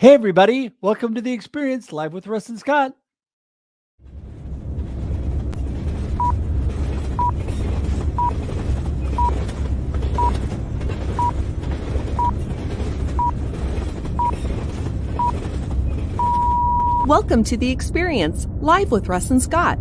Hey, everybody. Welcome to The Experience, live with Russ and Scott. Welcome to The Experience, live with Russ and Scott.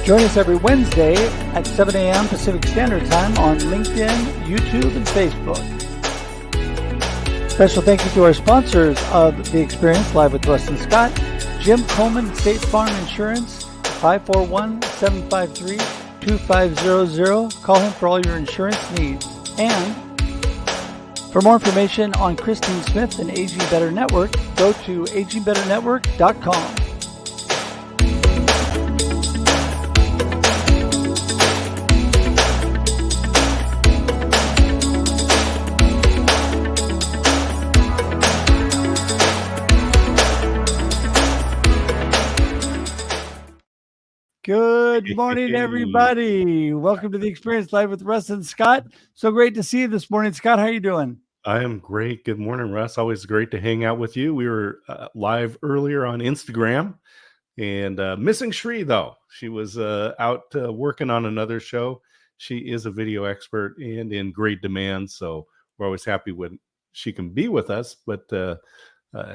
Join us every Wednesday at 7 a.m. Pacific Standard Time on LinkedIn, YouTube, and Facebook. Special thank you to our sponsors of The Experience, live with Russ and Scott, Jim Cohen, State Farm Insurance, 541-753-2500. Call him for all your insurance needs. And for more information on Christine Smith and Aging Better Network, go to agingbetternetwork.com. Good morning, everybody. Welcome to The Experience, live with Russ and Scott. So great to see you this morning. Scott, how are you doing? I am great. Good morning, Russ. Always great to hang out with you. We were live earlier on Instagram, and missing Shri, though. She was out working on another show. She is a video expert and in great demand, so we're always happy when she can be with us, but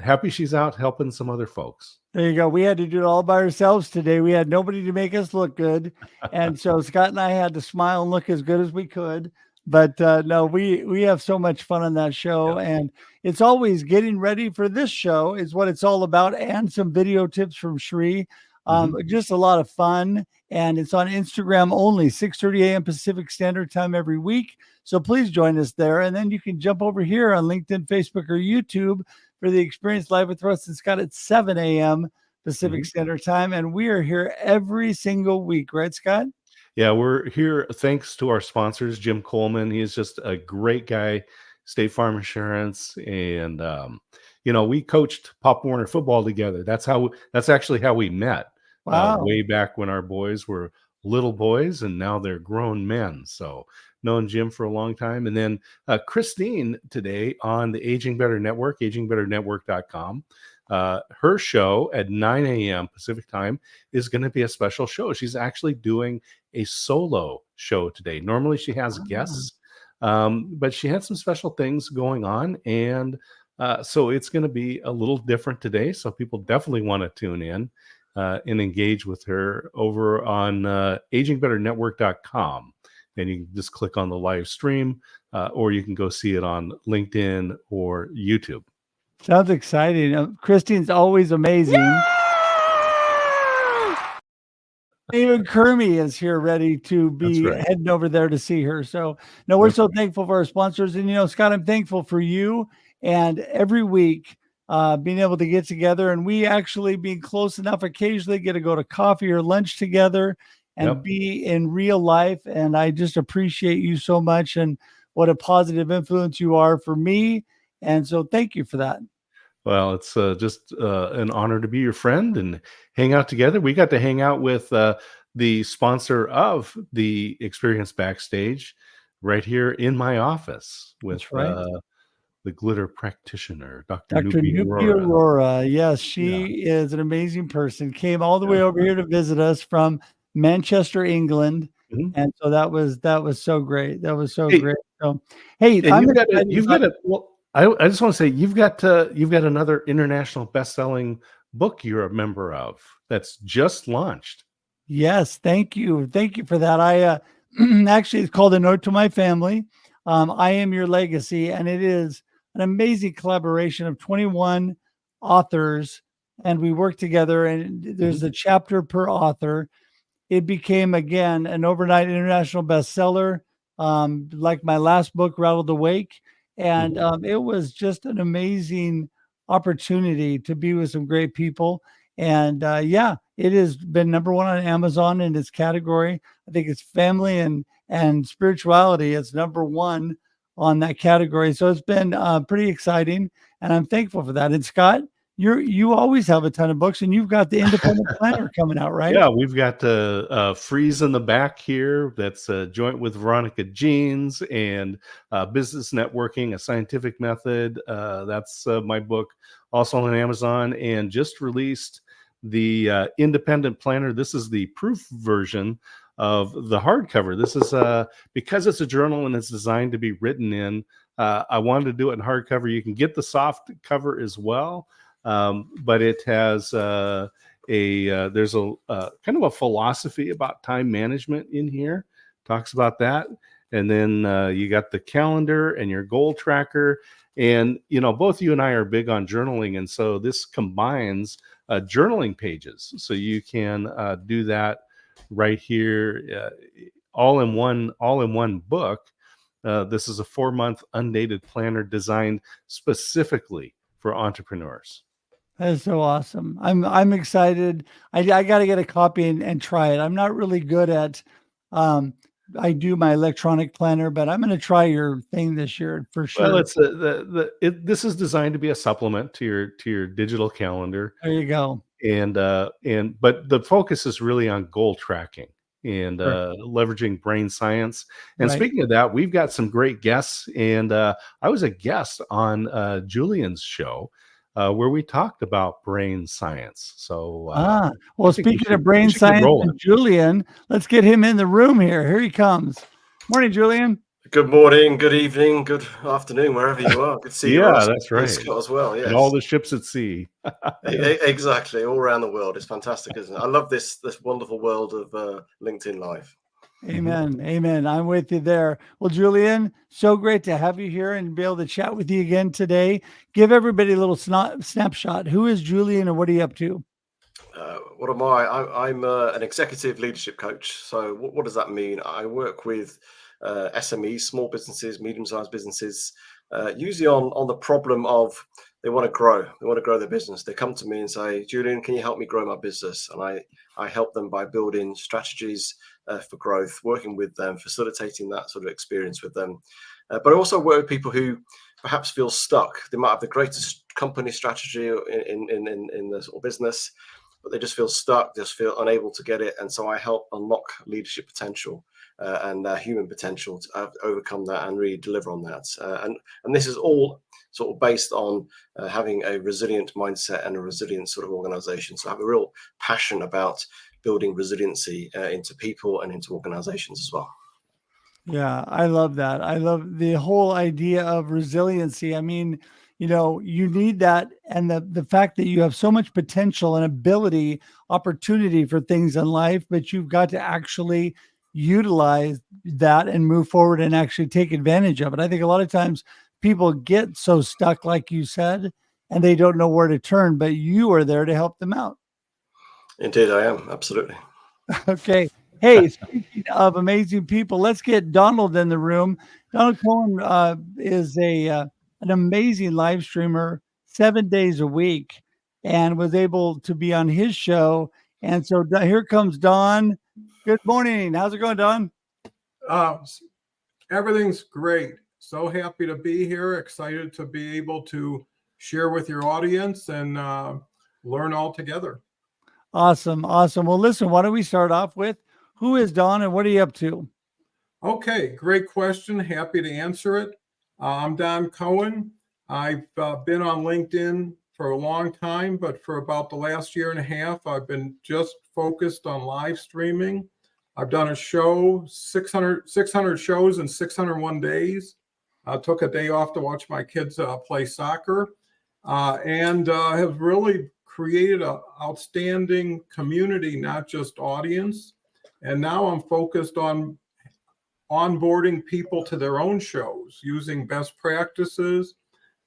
happy she's out helping some other folks. There you go. We had to do it all by ourselves today. We had nobody to make us look good. And so Scott and I had to smile and look as good as we could. But no, we have so much fun on that show. Yeah. And it's always getting ready for this show is what it's all about. And some video tips from Shri. Just a lot of fun. And it's on Instagram only, 6:30 a.m. Pacific Standard Time every week. So please join us there. And then you can jump over here on LinkedIn, Facebook, or YouTube for The Experience, live with Russ and Scott at 7 a.m. Pacific Standard Time. And we are here every single week, right, Scott? Yeah, we're here thanks to our sponsors, Jim Coleman. He's just a great guy, State Farm Insurance. And, we coached Pop Warner football together. That's actually how we met. Wow. Way back when our boys were little boys and now they're grown men. So known Jim for a long time. And then Christine today on the Aging Better Network, agingbetternetwork.com. Her show at 9 a.m. Pacific time is going to be a special show. She's actually doing a solo show today. Normally she has guests, but she had some special things going on. And so it's going to be a little different today. So people definitely want to tune in and engage with her over on agingbetternetwork.com. And you can just click on the live stream, or you can go see it on LinkedIn or YouTube. Sounds exciting. Christine's always amazing. Yay! Even Kermie is here ready to be heading over there to see her. So, no, we're so thankful for our sponsors. And, Scott, I'm thankful for you. And every week, being able to get together, and we actually being close enough occasionally get to go to coffee or lunch together and be in real life. And I just appreciate you so much and what a positive influence you are for me. And so thank you for that. Well, it's just an honor to be your friend and hang out together. We got to hang out with the sponsor of the Experience Backstage right here in my office with the glitter practitioner, Dr. Nupi Aurora. Yes, she is an amazing person. Came all the way over here to visit us from Manchester, England. And so that was so great. That was so great. So, hey, I just want to say you've got another international best-selling book you're a member of that's just launched. Yes, thank you for that. I actually, it's called A Note to My Family. I Am Your Legacy, and it is an amazing collaboration of 21 authors, and we work together. And there's a chapter per author. It became, again, an overnight international bestseller, like my last book, Rattled Awake. And it was just an amazing opportunity to be with some great people. And yeah, it has been number one on Amazon in its category. I think it's family and spirituality is number one on that category. So it's been pretty exciting, and I'm thankful for that. And Scott, you always have a ton of books, and you've got the Independent Planner coming out, right? Yeah, we've got Freeze in the back here. That's a joint with Veronica Jeans, and Business Networking, a Scientific Method. That's my book, also on Amazon, and just released the Independent Planner. This is the proof version of the hardcover. This is because it's a journal and it's designed to be written in. I wanted to do it in hardcover. You can get the soft cover as well, but it has there's a kind of a philosophy about time management in here. Talks about that, and then you got the calendar and your goal tracker. And both you and I are big on journaling, and so this combines journaling pages, so you can do that right here, all in one book. This is a 4-month undated planner designed specifically for entrepreneurs. That is so awesome. I'm excited. I got to get a copy and try it. I'm not really good at I do my electronic planner, but I'm going to try your thing this year for sure. Well, it's this is designed to be a supplement to your digital calendar. There you go. But the focus is really on goal tracking and leveraging brain science. And speaking of that, we've got some great guests, and I was a guest on Julian's show where we talked about brain science. So, well, speaking of brain science and Julian, let's get him in the room here. Here he comes. Morning, Julian. Good morning, good evening, good afternoon, wherever you are. Good to see you. Yeah, that's right. Scott as well. Yes. And all the ships at sea. Exactly, all around the world. It's fantastic, isn't it? I love this wonderful world of LinkedIn Live. Amen. Amen. I'm with you there. Well, Julian, so great to have you here and be able to chat with you again today. Give everybody a little snapshot. Who is Julian and what are you up to? What am I? I'm an executive leadership coach. So what does that mean? I work with SMEs, small businesses, medium-sized businesses, usually on the problem of they want to grow. They want to grow their business. They come to me and say, Julian, can you help me grow my business? And I help them by building strategies for growth, working with them, facilitating that sort of experience with them. But I also work with people who perhaps feel stuck. They might have the greatest company strategy in the sort of business, but they just feel stuck, just feel unable to get it. And so I help unlock leadership potential and human potential to overcome that and really deliver on that. And this is all sort of based on having a resilient mindset and a resilient sort of organization. So I have a real passion about building resiliency into people and into organizations as well. Yeah, I love that. I love the whole idea of resiliency. I mean, you need that. And the fact that you have so much potential and ability, opportunity for things in life, but you've got to actually utilize that and move forward and actually take advantage of it. I think a lot of times people get so stuck, like you said, and they don't know where to turn, but you are there to help them out. Indeed, I am. Absolutely. Okay. Hey, speaking of amazing people, let's get Donald in the room. Donald Cohen is an amazing live streamer 7 days a week and was able to be on his show. And so here comes Don. Good morning. How's it going, Don? Everything's great. So happy to be here. Excited to be able to share with your audience and learn all together. Awesome. Awesome. Well, listen, why don't we start off with who is Don and what are you up to? Okay, great question. Happy to answer it. I'm Don Cohen. I've been on LinkedIn for a long time, but for about the last year and a half, I've been just focused on live streaming. I've done a show, 600 shows in 601 days. I took a day off to watch my kids play soccer and have really created an outstanding community, not just audience. And now I'm focused on onboarding people to their own shows, using best practices,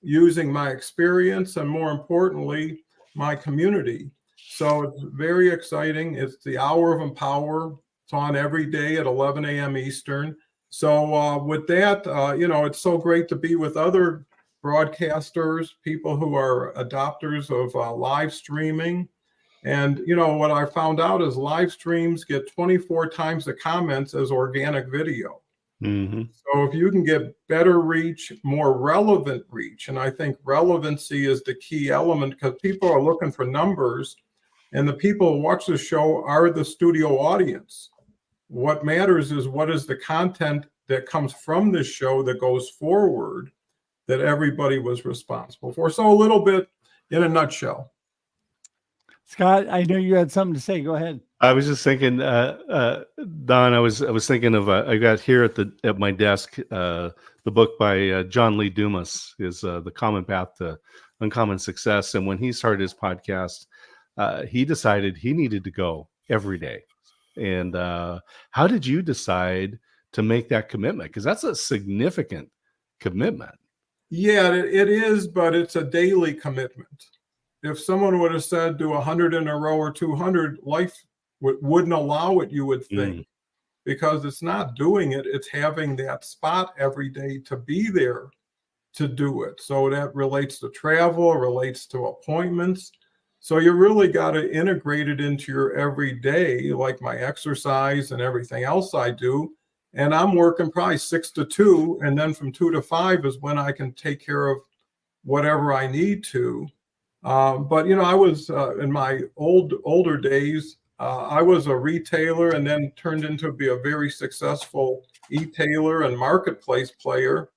using my experience, and more importantly, my community. So it's very exciting. It's the Hour of Empower. It's on every day at 11 a.m. Eastern. So with that, it's so great to be with other broadcasters, people who are adopters of live streaming. And what I found out is live streams get 24 times the comments as organic video. Mm-hmm. So if you can get better reach, more relevant reach, and I think relevancy is the key element, because people are looking for numbers, and the people who watch the show are the studio audience. What matters is what is the content that comes from this show that goes forward that everybody was responsible for. So a little bit in a nutshell. Scott, I know you had something to say. Go ahead. I was just thinking, Don. I was thinking of. I got here at my desk the book by John Lee Dumas, is The Common Path to Uncommon Success. And when he started his podcast, he decided he needed to go every day. And how did you decide to make that commitment? Because that's a significant commitment. Yeah, it is, but it's a daily commitment. If someone would have said do 100 in a row or 200, life wouldn't allow it, you would think, because it's not doing it. It's having that spot every day to be there to do it. So that relates to travel, relates to appointments. So you really got to integrate it into your everyday, like my exercise and everything else I do. And I'm working probably 6 to 2. And then from 2 to 5 is when I can take care of whatever I need to. But, I was in my older days, I was a retailer and then turned into be a very successful e-tailer and marketplace player.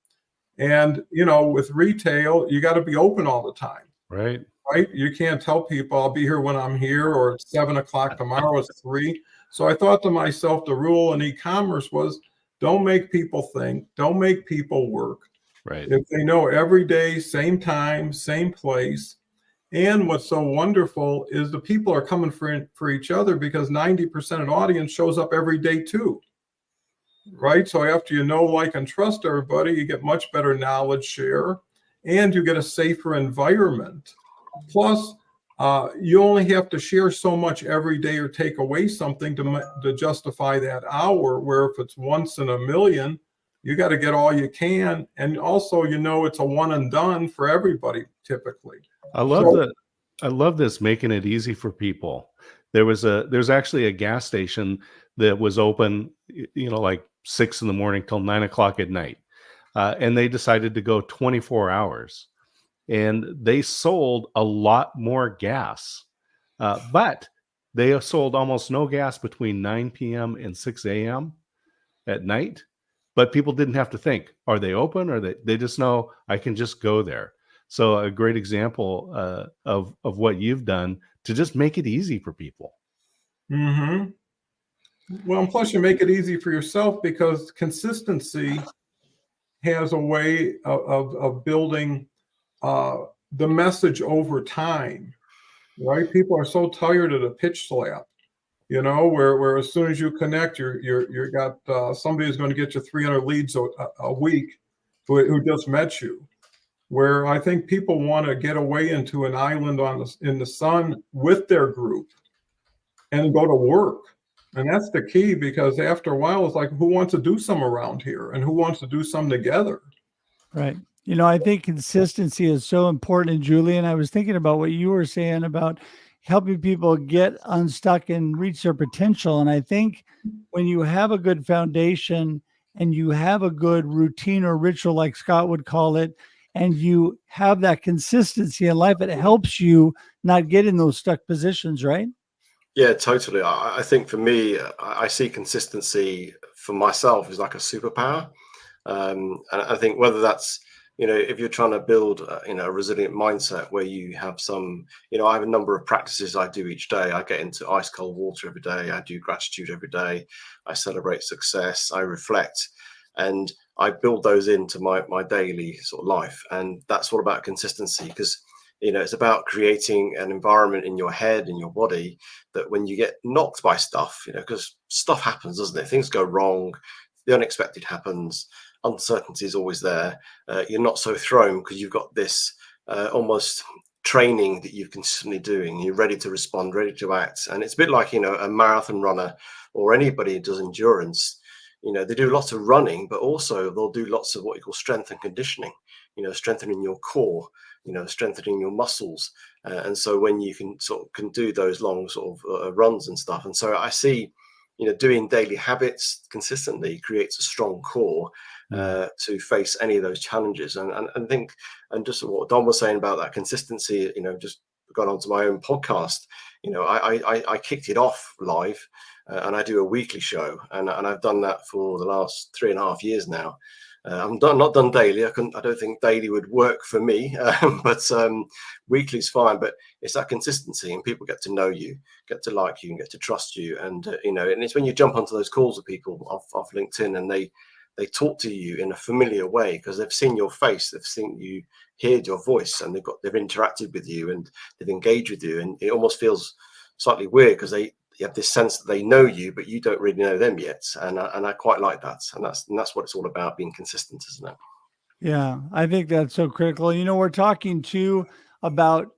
And, with retail, you got to be open all the time. Right. You can't tell people I'll be here when I'm here, or it's 7 o'clock tomorrow, it's 3. So I thought to myself, the rule in e-commerce was don't make people think, don't make people work. Right. If they know every day, same time, same place. And what's so wonderful is the people are coming for each other, because 90% of the audience shows up every day too. Right. So after like, and trust everybody, you get much better knowledge share, and you get a safer environment. Plus, you only have to share so much every day or take away something to justify that hour, where if it's once in a million, you got to get all you can. And also, it's a one and done for everybody typically. I love this, making it easy for people. There's actually a gas station that was open, like 6 in the morning till 9 o'clock at night. And they decided to go 24 hours. And they sold a lot more gas, but they sold almost no gas between 9 p.m. and 6 a.m. at night. But people didn't have to think, are they open? Or they just know I can just go there. So a great example of what you've done to just make it easy for people. Mm-hmm. Well, and plus you make it easy for yourself, because consistency has a way of building the message over time, right? People are so tired of the pitch slap, where as soon as you connect, you got somebody who's going to get you 300 leads a week who just met you. Where I think people want to get away into an island in the sun with their group and go to work. And that's the key, because after a while, it's like, who wants to do some around here, and who wants to do some together? Right. I think consistency is so important. And Julian, I was thinking about what you were saying about helping people get unstuck and reach their potential. And I think when you have a good foundation and you have a good routine or ritual, like Scott would call it, and you have that consistency in life, it helps you not get in those stuck positions, right? Yeah, totally. I think for me, I see consistency for myself as like a superpower. And I think whether that's, if you're trying to build, a resilient mindset where you have some, I have a number of practices I do each day. I get into ice cold water every day. I do gratitude every day. I celebrate success. I reflect. And I build those into my daily sort of life. And that's all about consistency, because, it's about creating an environment in your head and your body that when you get knocked by stuff, because stuff happens, doesn't it? Things go wrong. The unexpected happens. Uncertainty is always there. You're not so thrown, because you've got this almost training that you're consistently doing. You're ready to respond, ready to act. And it's a bit like, a marathon runner or anybody who does endurance. They do lots of running, but also they'll do lots of what you call strength and conditioning. strengthening your core, strengthening your muscles. And so when you can do those long sort of runs and stuff. And so I see, doing daily habits consistently creates a strong core to face any of those challenges. And think, and just what Don was saying about that consistency, just got onto my own podcast. I kicked it off live, and I do a weekly show, and I've done that for the last 3.5 years now. I'm not done daily. I don't think daily would work for me, but weekly is fine. But it's that consistency, and people get to know you, get to like you, and get to trust you. And and it's when you jump onto those calls with people off LinkedIn, and they talk to you in a familiar way because they've seen your face, they've seen you, heard your voice, and they've interacted with you, and they've engaged with you, and it almost feels slightly weird because you have this sense that they know you, but you don't really know them yet. And I quite like that. And that's what it's all about, being consistent, isn't it? Yeah, I think that's so critical. We're talking too about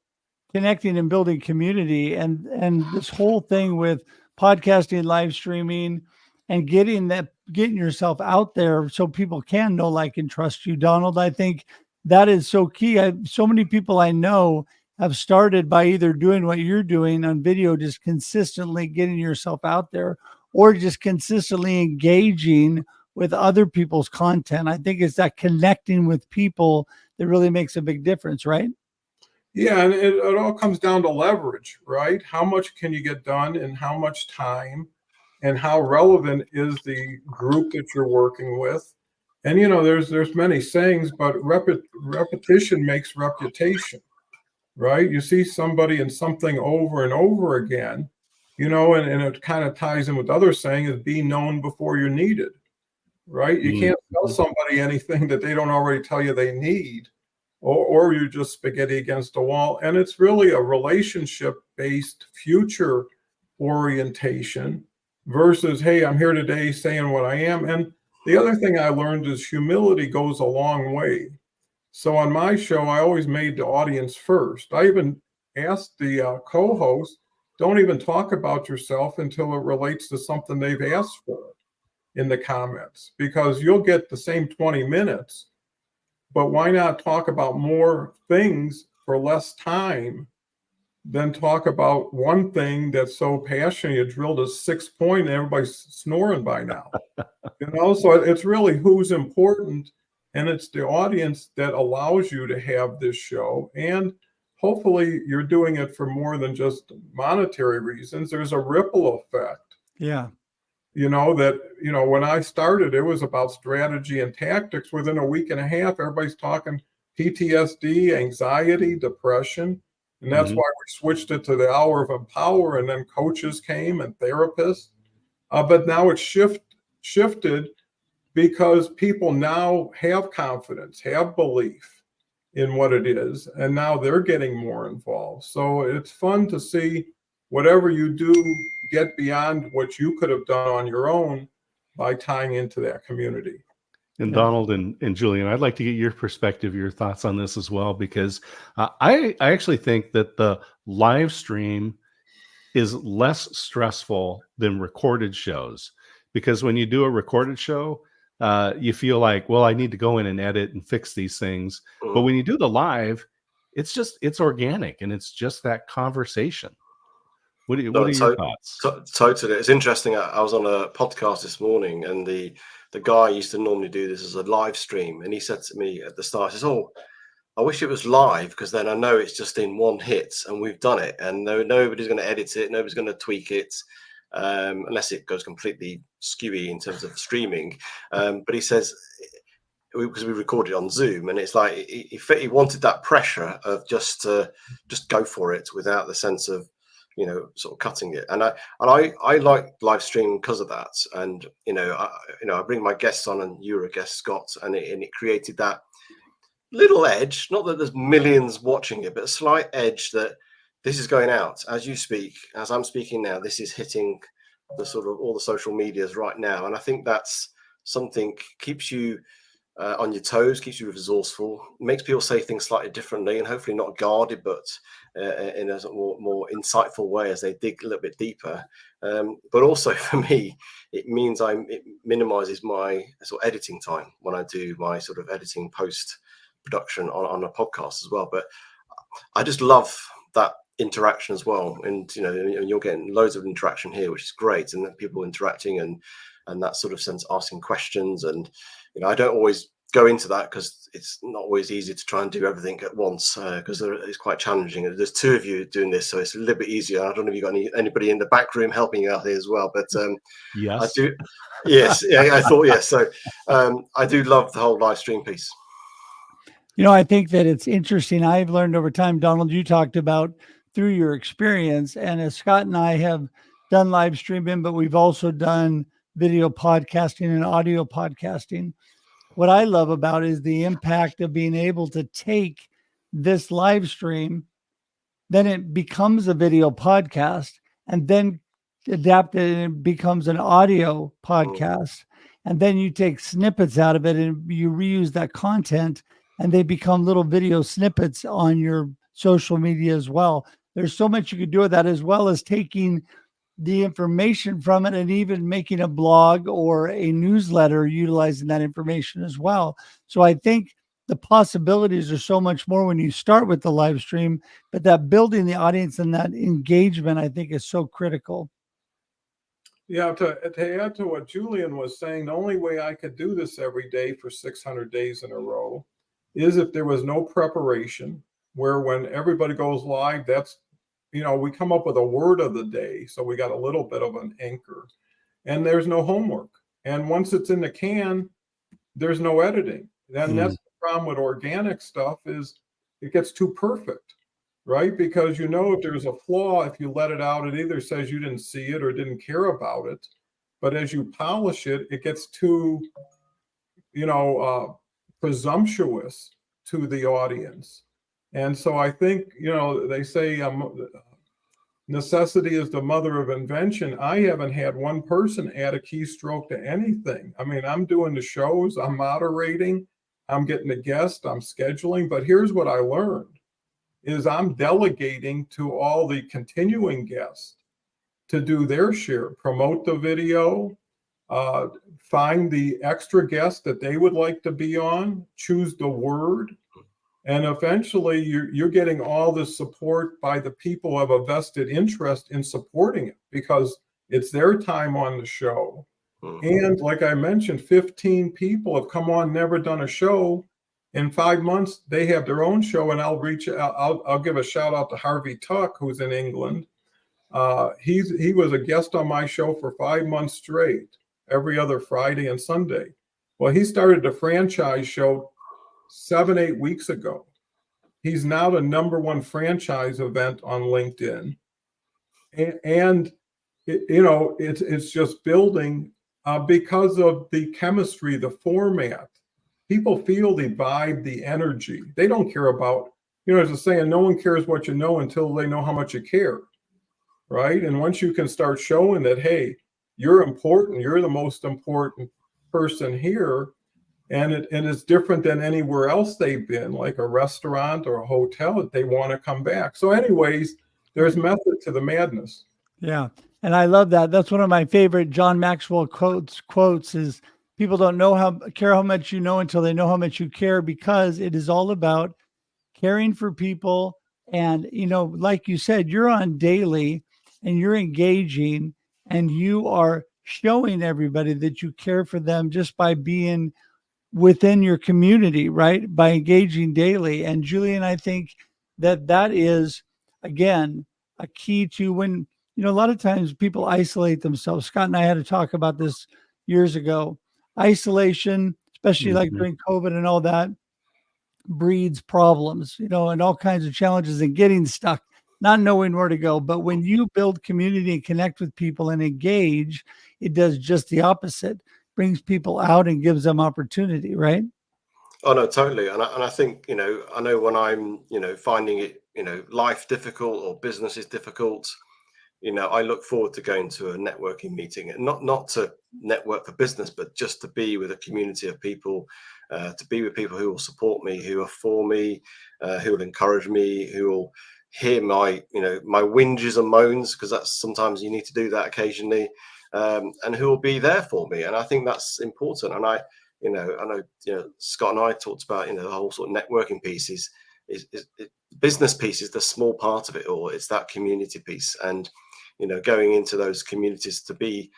connecting and building community, and this whole thing with podcasting, live streaming, and getting yourself out there so people can know, like, and trust you. Donald, I think that is so key. So many people I know have started by either doing what you're doing on video, just consistently getting yourself out there, or just consistently engaging with other people's content. I think it's that connecting with people that really makes a big difference, right? Yeah, and it all comes down to leverage, right? How much can you get done in how much time, and how relevant is the group that you're working with? And there's many sayings, but repetition makes reputation. Right? You see somebody in something over and over again, and it kind of ties in with other saying is be known before you're needed, right? You can't tell somebody anything that they don't already tell you they need, or you're just spaghetti against a wall. And it's really a relationship-based future orientation versus, hey, I'm here today saying what I am. And the other thing I learned is humility goes a long way. So on my show, I always made the audience first. I even asked the co-host, don't even talk about yourself until it relates to something they've asked for in the comments, because you'll get the same 20 minutes, but why not talk about more things for less time than talk about one thing that's so passionate you drilled a 6 point and everybody's snoring by now. So it's really who's important. And it's the audience that allows you to have this show. And hopefully you're doing it for more than just monetary reasons. There's a ripple effect. Yeah. When I started, it was about strategy and tactics. Within a week and a half, everybody's talking PTSD, anxiety, depression. And that's why we switched it to the hour of empower. And then coaches came and therapists. But now it's shifted, because people now have confidence, have belief in what it is, and now they're getting more involved. So it's fun to see whatever you do get beyond what you could have done on your own by tying into that community. And Donald and Julian, I'd like to get your perspective, your thoughts on this as well, because I actually think that the live stream is less stressful than recorded shows, because when you do a recorded show, you feel like, well, I need to go in and edit and fix these things. But when you do the live, it's organic, and it's just that conversation. What are your thoughts? Totally. It's interesting. I was on a podcast this morning, and the guy used to normally do this as a live stream. And he said to me at the start, he says, "Oh, I wish it was live, because then I know it's just in one hit and we've done it, and nobody's going to edit it. Nobody's going to tweak it. Unless it goes completely skewy in terms of streaming." But he says, because we recorded on Zoom, and it's like he wanted that pressure of just go for it without the sense of sort of cutting it. And I like live streaming because of that. And I bring my guests on, and you're a guest, Scott, and it created that little edge. Not that there's millions watching it, but a slight edge that this is going out as you speak, as I'm speaking now. This is hitting the sort of all the social medias right now, and I think that's something keeps you on your toes, keeps you resourceful, makes people say things slightly differently, and hopefully not guarded, but in a more insightful way as they dig a little bit deeper. But also for me, it means it minimizes my sort of editing time when I do my sort of editing post production on a podcast as well. But I just love that interaction as well. And, you're getting loads of interaction here, which is great. And then people interacting and that sort of sense, asking questions. And, I don't always go into that because it's not always easy to try and do everything at once because it's quite challenging. There's two of you doing this, so it's a little bit easier. I don't know if you've got anybody in the back room helping you out here as well, but Yes. I do. Yes, yeah, I thought yes. So I do love the whole live stream piece. I think that it's interesting. I've learned over time, Donald, you talked about through your experience, and as Scott and I have done live streaming, but we've also done video podcasting and audio podcasting. What I love about is the impact of being able to take this live stream, then it becomes a video podcast, and then adapt it and it becomes an audio podcast. And then you take snippets out of it and you reuse that content and they become little video snippets on your social media as well. There's so much you could do with that, as well as taking the information from it and even making a blog or a newsletter utilizing that information as well. So I think the possibilities are so much more when you start with the live stream, but that building the audience and that engagement, I think, is so critical. Yeah, to add to what Julian was saying, the only way I could do this every day for 600 days in a row is if there was no preparation, where when everybody goes live, that's, we come up with a word of the day. So we got a little bit of an anchor, and there's no homework. And once it's in the can, there's no editing. Then that's the problem with organic stuff, is it gets too perfect, right? Because if there's a flaw, if you let it out, it either says you didn't see it or didn't care about it. But as you polish it, it gets too, presumptuous to the audience. And so I think, they say necessity is the mother of invention. I haven't had one person add a keystroke to anything. I mean, I'm doing the shows, I'm moderating, I'm getting the guests, I'm scheduling. But here's what I learned is I'm delegating to all the continuing guests to do their share, promote the video, find the extra guests that they would like to be on, choose the word. And eventually you're getting all the support by the people who have a vested interest in supporting it, because it's their time on the show. And like I mentioned, 15 people have come on, never done a show. In 5 months, they have their own show, and I'll give a shout out to Harvey Tuck, who's in England. He was a guest on my show for 5 months straight, every other Friday and Sunday. Well, he started a franchise show 7-8 weeks ago. He's now the #1 franchise event on LinkedIn, and it's just building because of the chemistry, the format. People feel the vibe, the energy. They don't care about, there's a saying, no one cares what you know until they know how much you care, right? And once you can start showing that, hey, you're important, you're the most important person here, and it's different than anywhere else they've been, like a restaurant or a hotel, they want to come back. So anyways, there's method to the madness. Yeah. And I love that. That's one of my favorite John Maxwell quotes is, people don't care how much you know until they know how much you care, because it is all about caring for people. And, like you said, you're on daily and you're engaging and you are showing everybody that you care for them just by being within your community, right? By engaging daily. And Julian, I think that is, again, a key to when, a lot of times people isolate themselves. Scott and I had to talk about this years ago. Isolation, especially like during COVID and all that, breeds problems, and all kinds of challenges and getting stuck, not knowing where to go. But when you build community and connect with people and engage, it does just the opposite, brings people out and gives them opportunity, right? Oh, no, totally. And I think, I know when I'm, finding it, life difficult or business is difficult, I look forward to going to a networking meeting, and not to network for business, but just to be with a community of people, to be with people who will support me, who are for me, who will encourage me, who will hear my whinges and moans, because that's sometimes you need to do that occasionally, and who will be there for me. And I think that's important. And I know, Scott and I talked about, the whole sort of networking piece is business piece is the small part of it all. It's that community piece, and going into those communities to be,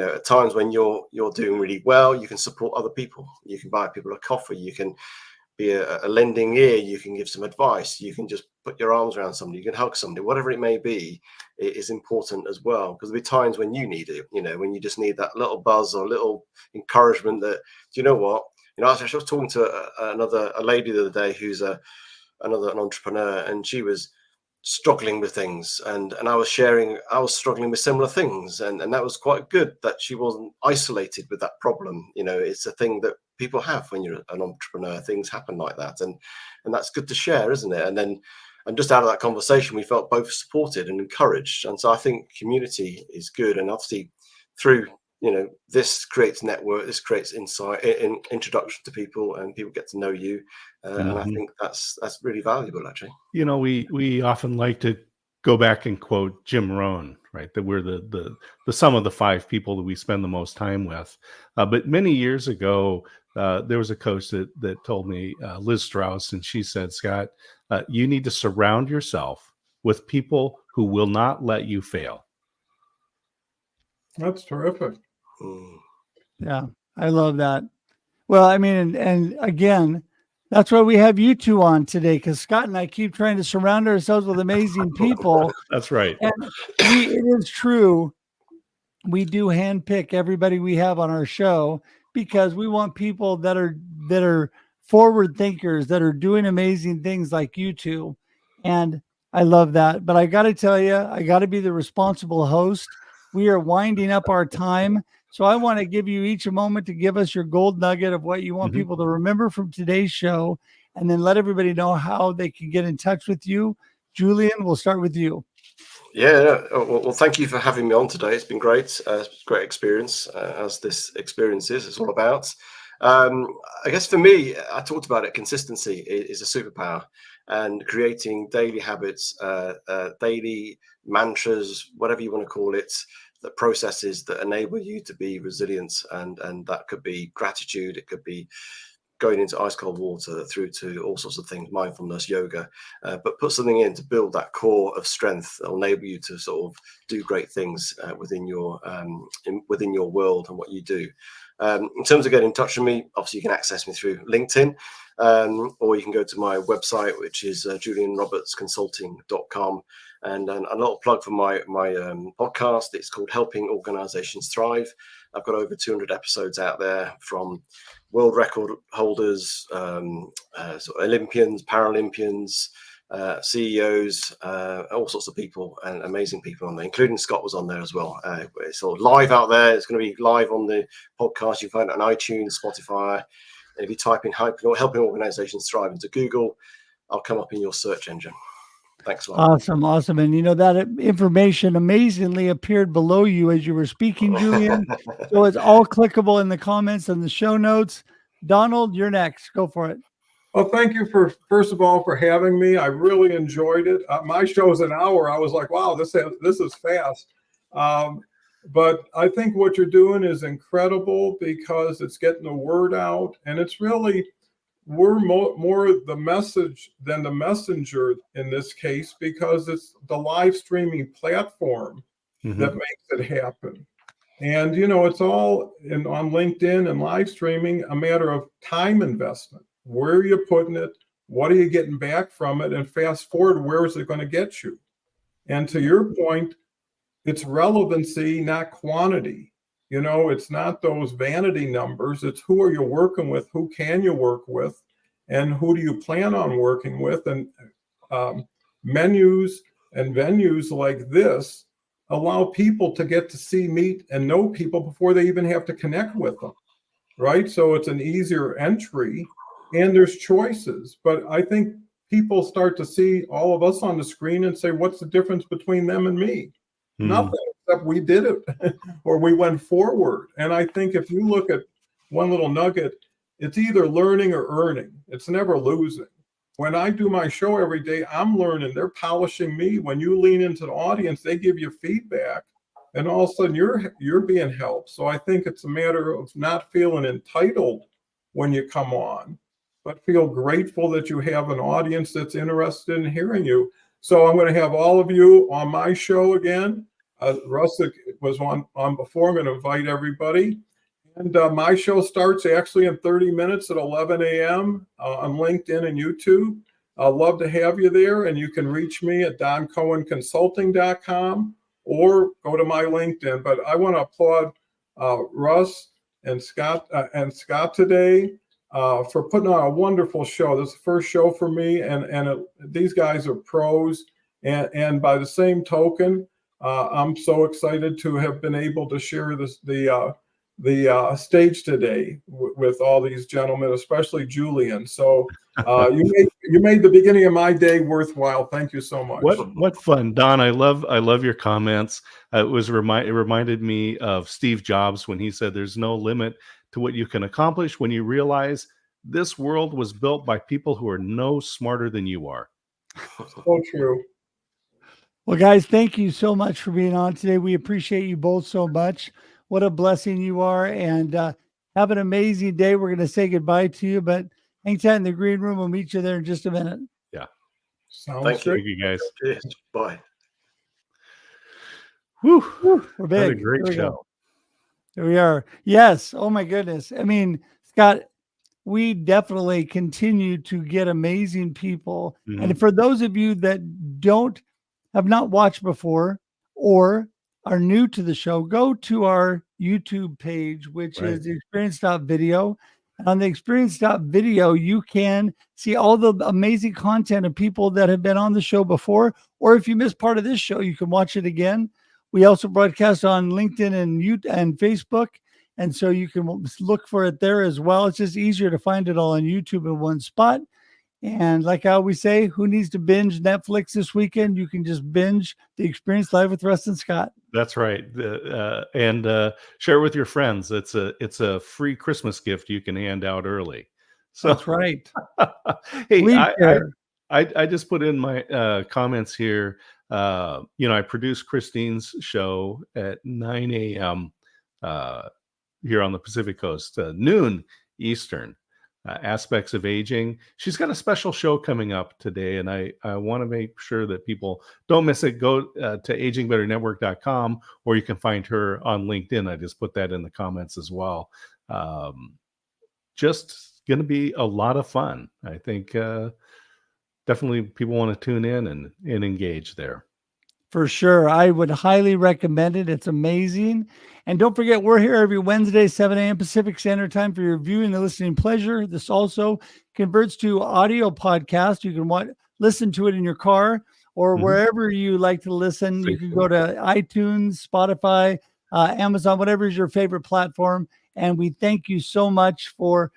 at times when you're doing really well, you can support other people. You can buy people a coffee. You can be a lending ear. You can give some advice. You can just put your arms around somebody. You can hug somebody. Whatever it may be, it is important as well, because there'll be times when you need it. When you just need that little buzz or little encouragement. That, do you know what? I was talking to a lady the other day who's an entrepreneur, and she was struggling with things, and I was struggling with similar things, and that was quite good that she wasn't isolated with that problem. It's a thing that people have when you're an entrepreneur. Things happen like that, and that's good to share, isn't it? And just out of that conversation, we felt both supported and encouraged. And so I think community is good, and obviously through this creates network, this creates insight, introduction to people, and people get to know you. And I think that's really valuable, actually. We often like to go back and quote Jim Rohn, right? That we're the sum of the 5 people that we spend the most time with. But many years ago, there was a coach that told me, Liz Strauss, and she said, Scott, you need to surround yourself with people who will not let you fail. That's terrific. Yeah, I love that. Well, I mean, and again, that's why we have you two on today, because Scott and I keep trying to surround ourselves with amazing people. That's right. And it is true. We do handpick everybody we have on our show because we want people that are forward thinkers, that are doing amazing things like you two. And I love that. But I got to tell you, I got to be the responsible host. We are winding up our time. So I want to give you each a moment to give us your gold nugget of what you want people to remember from today's show, and then let everybody know how they can get in touch with you. Julian, we'll start with you. Yeah, well, thank you for having me on today. It's been great. Great experience, as this experience is. It's all about. I guess for me, I talked about it. Consistency is a superpower, and creating daily habits, daily mantras, whatever you want to call it, the processes that enable you to be resilient, and that could be gratitude. It could be going into ice cold water, through to all sorts of things, mindfulness, yoga, but put something in to build that core of strength that will enable you to sort of do great things within your world and what you do. In terms of getting in touch with me, obviously you can access me through LinkedIn, or you can go to my website, which is julianrobertsconsulting.com. And a little plug for my podcast. It's called Helping Organizations Thrive. I've got over 200 episodes out there, from world record holders, sort of Olympians, Paralympians, CEOs, all sorts of people, and amazing people on there, including Scott was on there as well. It's all live out there. It's going to be live on the podcast. You can find it on iTunes, Spotify. And if you type in Helping Organizations Thrive into Google, I'll come up in your search engine. Thanks a lot. Awesome. And that information amazingly appeared below you as you were speaking, Julian. So it's all clickable in the comments and the show notes. Donald, you're next. Go for it. Well, thank you first of all for having me. I really enjoyed it. My show's an hour. I was like, wow, this is fast. But I think what you're doing is incredible, because it's getting the word out, and it's really, we're more the message than the messenger in this case, because it's the live streaming platform that makes it happen. And, it's all on LinkedIn and live streaming, a matter of time investment. Where are you putting it? What are you getting back from it? And fast forward, where is it going to get you? And to your point, it's relevancy, not quantity. It's not those vanity numbers. It's who are you working with? Who can you work with? And who do you plan on working with? And menus and venues like this allow people to get to see, meet, and know people before they even have to connect with them, right? So it's an easier entry, and there's choices. But I think people start to see all of us on the screen and say, what's the difference between them and me? Nothing, except we did it or we went forward. And I think if you look at one little nugget, it's either learning or earning. It's never losing. When I do my show every day, I'm learning. They're polishing me. When you lean into the audience, they give you feedback, and all of a sudden you're being helped. So I think it's a matter of not feeling entitled when you come on, but feel grateful that you have an audience that's interested in hearing you. So I'm going to have all of you on my show again. Russ was on before. I'm going to invite everybody. And my show starts actually in 30 minutes at 11 a.m. On LinkedIn and YouTube. I'd love to have you there. And you can reach me at doncohenconsulting.com or go to my LinkedIn. But I want to applaud Russ and Scott today for putting on a wonderful show. This is the first show for me, and these guys are pros. And by the same token, I'm so excited to have been able to share the stage today with all these gentlemen, especially Julian. So you made the beginning of my day worthwhile. Thank you so much. What fun, Don! I love your comments. It reminded me of Steve Jobs when he said, "There's no limit to what you can accomplish when you realize this world was built by people who are no smarter than you are." So true. Well, guys, thank you so much for being on today. We appreciate you both so much. What a blessing you are, and have an amazing day. We're going to say goodbye to you, but hang tight in the green room. We'll meet you there in just a minute. Yeah. Sounds Thank you, guys. Cheers. Bye. Whew, we're big. What a great show. Here we are. Yes. Oh my goodness. I mean, Scott, we definitely continue to get amazing people. Mhm. And for those of you that have not watched before or are new to the show, go to our YouTube page, which is the experience.video. And on the experience.video, you can see all the amazing content of people that have been on the show before. Or if you missed part of this show, you can watch it again. We also broadcast on LinkedIn and Facebook. And so you can look for it there as well. It's just easier to find it all on YouTube in one spot. And like I always say, who needs to binge Netflix this weekend? You can just binge The Experience Live with Russ and Scott. That's right. And share it with your friends. It's a free Christmas gift you can hand out early. So that's right. Hey, I just put in my comments here. I produce Christine's show at 9 a.m. Here on the Pacific Coast, noon Eastern. Aspects of aging. She's got a special show coming up today, and I want to make sure that people don't miss it. Go to agingbetternetwork.com, or you can find her on LinkedIn. I just put that in the comments as well. Just going to be a lot of fun. I think definitely people want to tune in and engage there. For sure. I would highly recommend it. It's amazing. And don't forget, we're here every Wednesday, 7 a.m. Pacific Standard Time for your viewing and listening pleasure. This also converts to audio podcast. You can listen to it in your car or wherever you like to listen. You can go to iTunes, Spotify, Amazon, whatever is your favorite platform. And we thank you so much for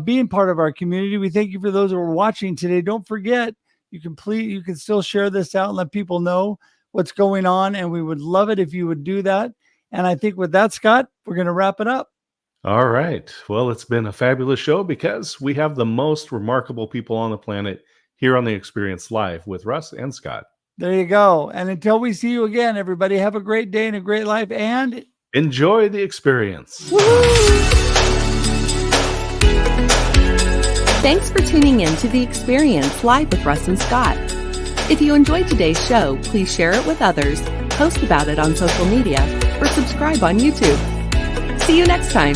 being part of our community. We thank you for those who are watching today. Don't forget, you can still share this out and let people know what's going on. And we would love it if you would do that. And I think with that, Scott, we're going to wrap it up. All right. Well, it's been a fabulous show because we have the most remarkable people on the planet here on The Experience Live with Russ and Scott. There you go. And until we see you again, everybody, have a great day and a great life and enjoy the experience. Thanks for tuning in to The Experience Live with Russ and Scott. If you enjoyed today's show, please share it with others, post about it on social media, or subscribe on YouTube. See you next time.